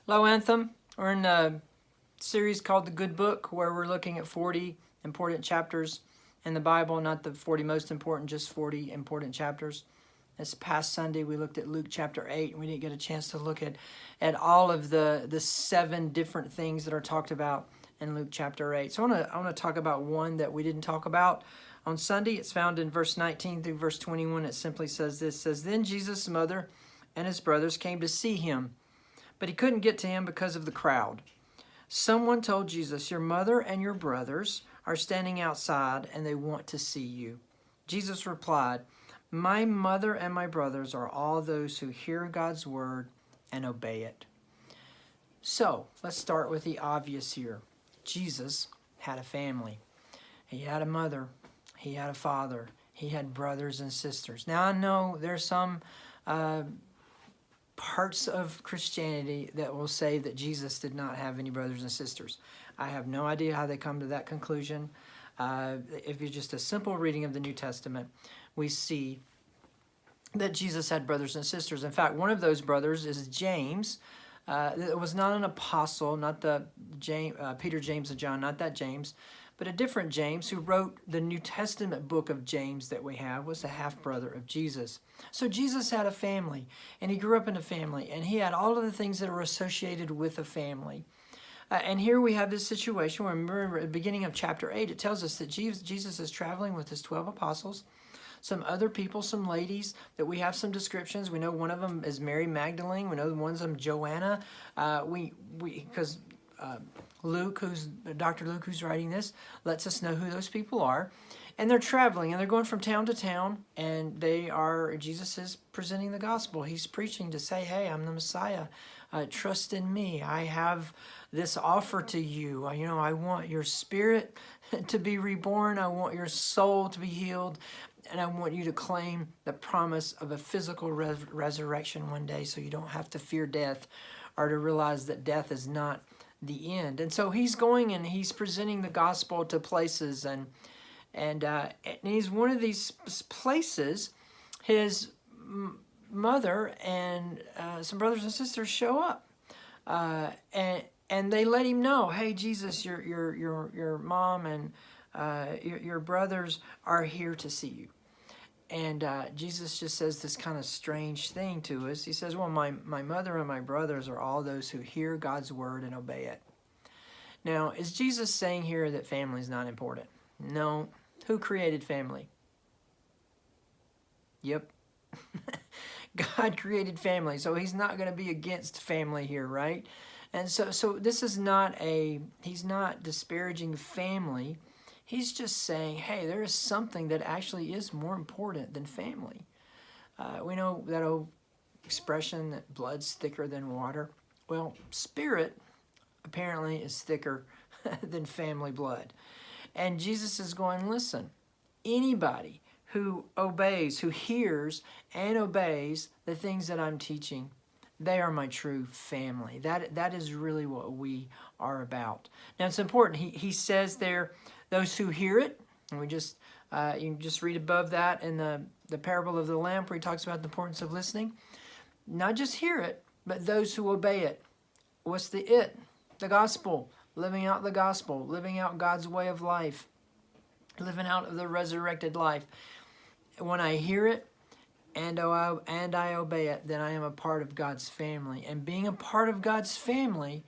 Hello, Anthem. We're in a series called The Good Book, where we're looking at 40 important chapters in the Bible, not the 40 most important, just 40 important chapters. This past Sunday, we looked at Luke chapter 8, and we didn't get a chance to look at all of the 7 different things that are talked about in Luke chapter 8. So I want to talk about one that we didn't talk about on Sunday. It's found in verse 19 through verse 21. It simply says this, says, "Then Jesus' mother and his brothers came to see him, but he couldn't get to him because of the crowd. Someone told Jesus, 'Your mother and your brothers are standing outside and they want to see you.' Jesus replied, 'My mother and my brothers are all those who hear God's word and obey it.'" So let's start with the obvious here. Jesus had a family. He had a mother. He had a father. He had brothers and sisters. Now I know there's some parts of Christianity that will say that Jesus did not have any brothers and sisters. I have no idea how they come to that conclusion. If you're just a simple reading of the New Testament, we see that Jesus had brothers and sisters. In fact, one of those brothers is James. It was not an apostle, not the Peter, James, and John, not that James, but a different James who wrote the New Testament book of James that we have, was the half-brother of Jesus. So Jesus had a family, and he grew up in a family, and he had all of the things that are associated with a family. And here we have this situation where, remember, at the beginning of chapter 8, it tells us that Jesus is traveling with his 12 apostles, some other people, some ladies that we have some descriptions. We know one of them is Mary Magdalene. We know one of them Joanna. Because Luke, Dr. Luke, who's writing this, lets us know who those people are. And they're traveling, and they're going from town to town, and Jesus is presenting the gospel. He's preaching to say, hey, I'm the Messiah. Trust in me. I have this offer to you. I want your spirit to be reborn. I want your soul to be healed. And I want you to claim the promise of a physical resurrection one day, so you don't have to fear death or to realize that death is not the end. And so he's going and he's presenting the gospel to places, and he's one of these places. His mother and some brothers and sisters show up, and they let him know, hey, Jesus, your mom and your brothers are here to see you. And Jesus just says this kind of strange thing to us. He says, well, my mother and my brothers are all those who hear God's word and obey it. Now, is Jesus saying here that family is not important? No. Who created family? Yep. God created family, so he's not going to be against family here, right? And so this is he's not disparaging family. He's just saying, hey, there is something that actually is more important than family. We know that old expression that blood's thicker than water. Well, spirit apparently is thicker than family blood. And Jesus is going, listen, anybody who obeys, who hears and obeys the things that I'm teaching, they are my true family. That is really what we are about. Now, it's important. He says there, those who hear it, and you can just read above that in the parable of the lamp, where he talks about the importance of listening. Not just hear it, but those who obey it. What's the it? The gospel. Living out the gospel. Living out God's way of life. Living out the resurrected life. When I hear it and I obey it, then I am a part of God's family. And being a part of God's family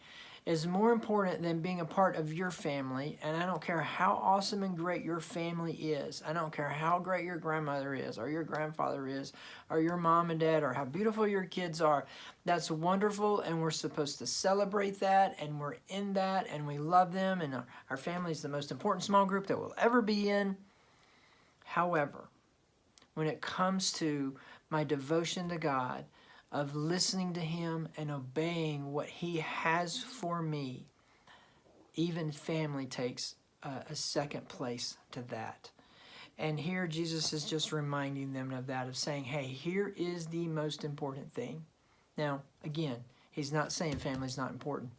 is more important than being a part of your family. And I don't care how awesome and great your family is. I don't care how great your grandmother is, or your grandfather is, or your mom and dad, or how beautiful your kids are. That's wonderful, and we're supposed to celebrate that, and we're in that, and we love them, and our family is the most important small group that we'll ever be in. However, when it comes to my devotion to God, of listening to him and obeying what he has for me, even family takes a second place to that. And here Jesus is just reminding them of that, of saying, hey, here is the most important thing. Now, again, he's not saying family's not important.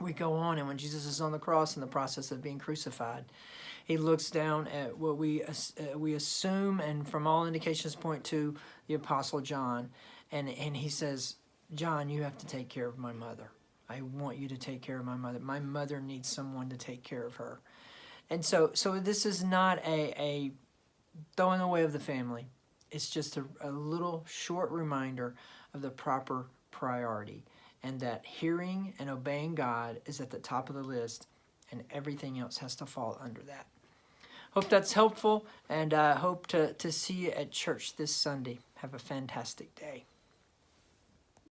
We go on, and when Jesus is on the cross in the process of being crucified, he looks down at what we assume, and from all indications point to the Apostle John, and he says, John, you have to take care of my mother. I want you to take care of my mother. My mother needs someone to take care of her. And so this is not a throwing away of the family. It's just a little short reminder of the proper priority, and that hearing and obeying God is at the top of the list, and everything else has to fall under that. Hope that's helpful, and hope to see you at church this Sunday. Have a fantastic day.